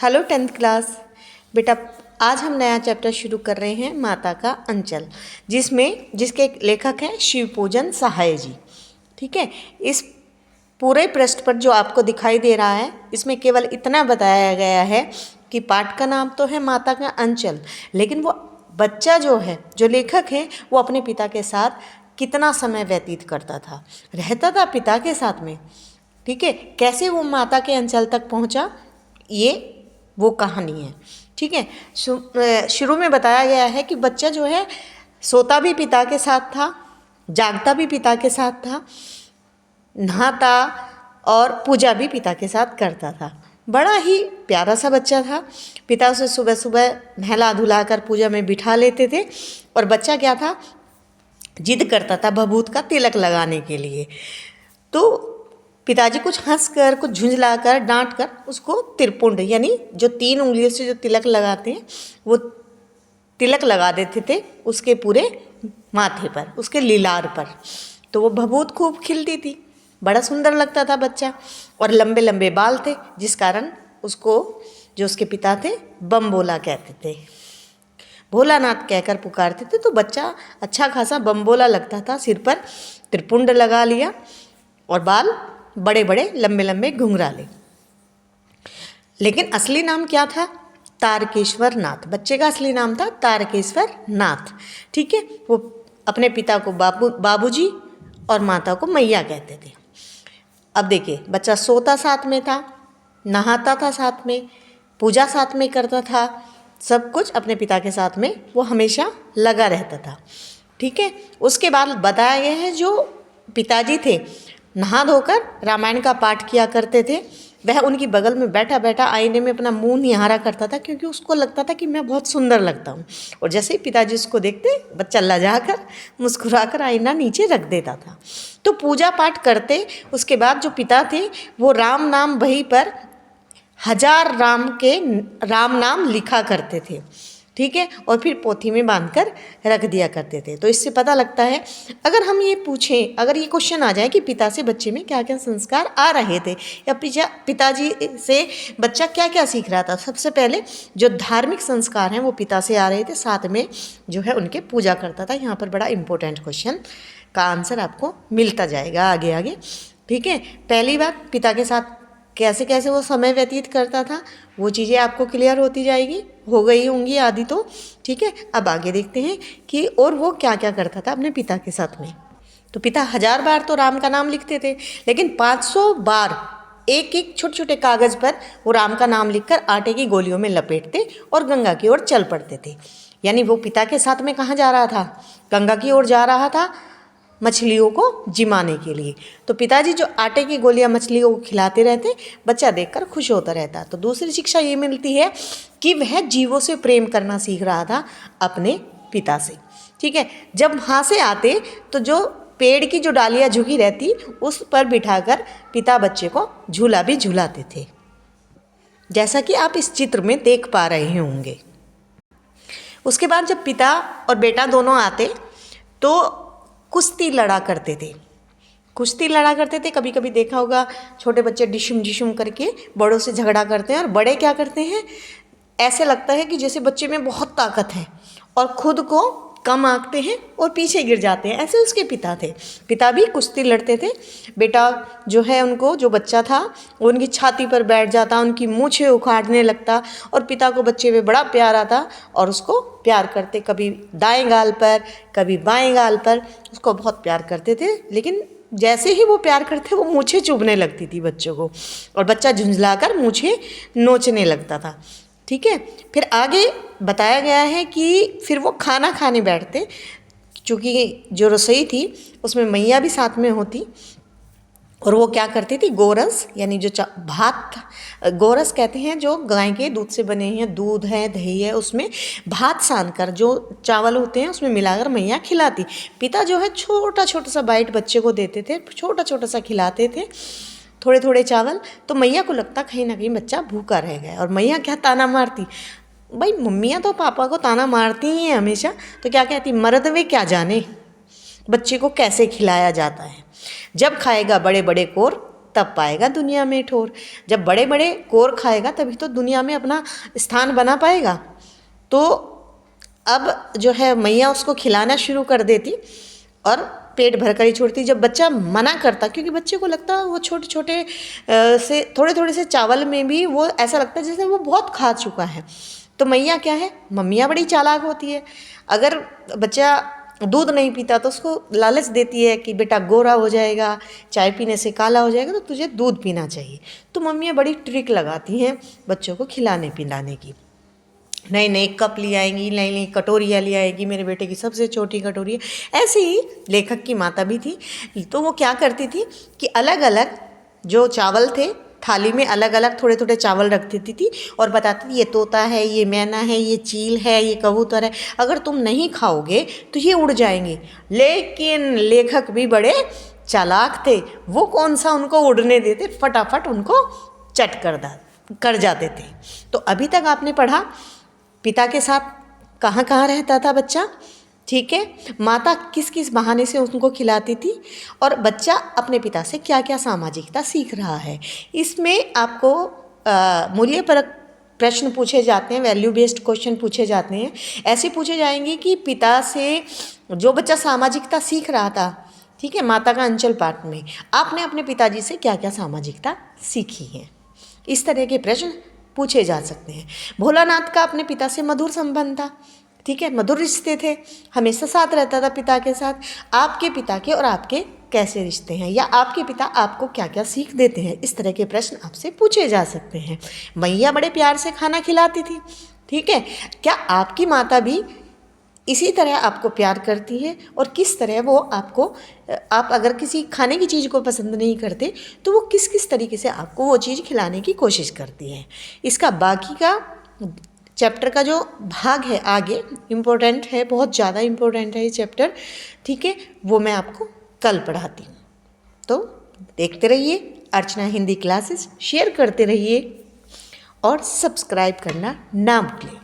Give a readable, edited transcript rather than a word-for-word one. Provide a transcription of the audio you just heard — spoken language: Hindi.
Hello 10th class. बेटा आज हम नया चैप्टर शुरू कर रहे हैं माता का अंचल, जिसके लेखक हैं शिवपूजन सहाय जी। ठीक है, इस पूरे पृष्ठ पर जो आपको दिखाई दे रहा है इसमें केवल इतना बताया गया है कि पाठ का नाम तो है माता का अंचल, लेकिन वो बच्चा जो है, जो लेखक है, वो अपने पिता के साथ कितना समय व्यतीत करता था, रहता था पिता के साथ में। ठीक है, कैसे वो माता के अंचल तक पहुंचा, ये वो कहानी है। ठीक है, शुरू में बताया गया है कि बच्चा जो है सोता भी पिता के साथ था, जागता भी पिता के साथ था, नहाता और पूजा भी पिता के साथ करता था। बड़ा ही प्यारा सा बच्चा था। पिता उसे सुबह सुबह नहला धुला कर पूजा में बिठा लेते थे और बच्चा क्या था, जिद करता था भभूत का तिलक लगाने के लिए। तो पिताजी कुछ हंसकर, कुछ झुंझलाकर, डांट कर उसको तिरपुंड यानी जो 3 उंगलियों से जो तिलक लगाते हैं वो तिलक लगा देते थे उसके पूरे माथे पर, उसके लीलार पर। तो वो भभूत खूब खिलती थी, बड़ा सुंदर लगता था बच्चा, और लंबे लंबे बाल थे, जिस कारण उसको जो उसके पिता थे बम्बोला कहते थे, भोलानाथ कहकर पुकारते थे। तो बच्चा अच्छा खासा बम्बोला लगता था, सिर पर त्रिपुंड लगा लिया और बाल बड़े बड़े लंबे लंबे घुंघराले। लेकिन असली नाम क्या था? तारकेश्वर नाथ। बच्चे का असली नाम था तारकेश्वर नाथ। ठीक है, वो अपने पिता को बाबूजी और माता को मैया कहते थे। अब देखिए, बच्चा सोता साथ में था, नहाता था साथ में, पूजा साथ में करता था, सब कुछ अपने पिता के साथ में वो हमेशा लगा रहता था। ठीक है, उसके बाद बताया गया है जो पिताजी थे नहा धोकर रामायण का पाठ किया करते थे, वह उनकी बगल में बैठा बैठा आईने में अपना मुंह निहारा करता था, क्योंकि उसको लगता था कि मैं बहुत सुंदर लगता हूँ। और जैसे ही पिताजी उसको देखते, बच्चा लजाकर मुस्कुराकर आईना नीचे रख देता था। तो पूजा पाठ करते, उसके बाद जो पिता थे वो राम नाम बही पर 1000 राम नाम लिखा करते थे। ठीक है, और फिर पोथी में बांधकर रख दिया करते थे। तो इससे पता लगता है, अगर हम ये पूछें, अगर ये क्वेश्चन आ जाए कि पिता से बच्चे में क्या क्या संस्कार आ रहे थे, या पिताजी से बच्चा क्या क्या सीख रहा था, सबसे पहले जो धार्मिक संस्कार हैं वो पिता से आ रहे थे, साथ में जो है उनके पूजा करता था। यहाँ पर बड़ा इंपॉर्टेंट क्वेश्चन का आंसर आपको मिलता जाएगा आगे आगे। ठीक है, पहली बात, पिता के साथ कैसे कैसे वो समय व्यतीत करता था, वो चीज़ें आपको क्लियर होती जाएगी, हो गई होंगी आदि तो। ठीक है, अब आगे देखते हैं कि और वो क्या क्या करता था अपने पिता के साथ में। तो पिता 1000 बार तो राम का नाम लिखते थे, लेकिन 500 बार एक एक छोटे छोटे कागज़ पर वो राम का नाम लिखकर आटे की गोलियों में लपेटते और गंगा की ओर चल पड़ते थे। यानी वो पिता के साथ में कहाँ जा रहा था? गंगा की ओर जा रहा था, मछलियों को जिमाने के लिए। तो पिताजी जो आटे की गोलियां मछलियों को खिलाते रहते, बच्चा देखकर खुश होता रहता। तो दूसरी शिक्षा ये मिलती है कि वह जीवों से प्रेम करना सीख रहा था अपने पिता से। ठीक है, जब वहाँ से आते तो जो पेड़ की जो डालियाँ झुकी रहती उस पर बिठाकर पिता बच्चे को झूला भी झूलाते थे, जैसा कि आप इस चित्र में देख पा रहे होंगे। उसके बाद जब पिता और बेटा दोनों आते तो कुश्ती लड़ा करते थे। कभी कभी देखा होगा, छोटे बच्चे डिशुम डिशुम करके बड़ों से झगड़ा करते हैं, और बड़े क्या करते हैं, ऐसे लगता है कि जैसे बच्चे में बहुत ताकत है और खुद को कम आंकते हैं और पीछे गिर जाते हैं। ऐसे उसके पिता थे, पिता भी कुश्ती लड़ते थे। बेटा जो है उनको, जो बच्चा था वो उनकी छाती पर बैठ जाता, उनकी मूछें उखाड़ने लगता, और पिता को बच्चे में बड़ा प्यार आता और उसको प्यार करते, कभी दाएं गाल पर कभी बाएं गाल पर, उसको बहुत प्यार करते थे। लेकिन जैसे ही वो प्यार करते, वो मूछें चुभने लगती थी बच्चों को, और बच्चा झुंझलाकर मूछें नोचने लगता था। ठीक है, फिर आगे बताया गया है कि फिर वो खाना खाने बैठते, चूँकि जो रसोई थी उसमें मैया भी साथ में होती, और वो क्या करती थी, गोरस यानी जो भात, गोरस कहते हैं जो गाय के दूध से बने हैं, दूध है, दही है, उसमें भात सान कर जो चावल होते हैं उसमें मिलाकर मैया खिलाती। पिता जो है छोटा छोटा सा बाइट बच्चे को देते थे, छोटा छोटा सा खिलाते थे, थोड़े थोड़े चावल। तो मैया को लगता कहीं ना कहीं बच्चा भूखा रह गया, और मैया क्या ताना मारती, भाई मम्मियाँ तो पापा को ताना मारती ही हैं हमेशा, तो क्या कहती, मर्द वे क्या जाने बच्चे को कैसे खिलाया जाता है, जब खाएगा बड़े बड़े कोर तब पाएगा दुनिया में ठोर। जब बड़े बड़े कोर खाएगा तभी तो दुनिया में अपना स्थान बना पाएगा। तो अब जो है मैया उसको खिलाना शुरू कर देती और पेट भर कर ही छोड़ती। जब बच्चा मना करता, क्योंकि बच्चे को लगता है वो छोटे छोटे से थोड़े थोड़े से चावल में भी वो ऐसा लगता है जैसे वो बहुत खा चुका है। तो मैया क्या है, मम्मियाँ बड़ी चालाक होती है। अगर बच्चा दूध नहीं पीता तो उसको लालच देती है कि बेटा गोरा हो जाएगा, चाय पीने से काला हो जाएगा, तो तुझे दूध पीना चाहिए। तो मम्मियाँ बड़ी ट्रिक लगाती हैं बच्चों को खिलाने पिलाने की। नए नए कप ले आएंगी, नई नई कटोरियाँ ले आएगी। मेरे बेटे की सबसे छोटी कटोरी है। ऐसे ही लेखक की माता भी थी। तो वो क्या करती थी कि अलग अलग जो चावल थे थाली में अलग अलग थोड़े थोड़े चावल रख देती थी और बताती थी ये तोता है, ये मैना है, ये चील है, ये कबूतर है, अगर तुम नहीं खाओगे तो ये उड़ जाएंगे। लेकिन लेखक भी बड़े चालाक थे, वो कौन सा उनको उड़ने देते, फटाफट उनको चट कर जाते थे। तो अभी तक आपने पढ़ा पिता के साथ कहाँ कहाँ रहता था बच्चा, ठीक है, माता किस किस बहाने से उनको खिलाती थी, और बच्चा अपने पिता से क्या क्या सामाजिकता सीख रहा है। इसमें आपको मूल्यपरक प्रश्न पूछे जाते हैं, वैल्यू बेस्ड क्वेश्चन पूछे जाते हैं। ऐसे पूछे जाएंगे कि पिता से जो बच्चा सामाजिकता सीख रहा था, ठीक है, माता का अंचल पाठ में आपने अपने पिताजी से क्या क्या सामाजिकता सीखी है। इस तरह के प्रश्न पूछे जा सकते हैं। भोलानाथ का अपने पिता से मधुर संबंध था, ठीक है, मधुर रिश्ते थे, हमेशा साथ रहता था पिता के साथ। आपके पिता के और आपके कैसे रिश्ते हैं, या आपके पिता आपको क्या क्या सीख देते हैं, इस तरह के प्रश्न आपसे पूछे जा सकते हैं। मैया बड़े प्यार से खाना खिलाती थी, ठीक है, क्या आपकी माता भी इसी तरह आपको प्यार करती है, और किस तरह वो आपको, आप अगर किसी खाने की चीज़ को पसंद नहीं करते तो वो किस किस तरीके से आपको वो चीज़ खिलाने की कोशिश करती है। इसका बाकी का चैप्टर का जो भाग है आगे इम्पोर्टेंट है, बहुत ज़्यादा इम्पोर्टेंट है ये चैप्टर, ठीक है, वो मैं आपको कल पढ़ाती हूँ। तो देखते रहिए अर्चना हिंदी क्लासेस, शेयर करते रहिए और सब्सक्राइब करना ना भूलें।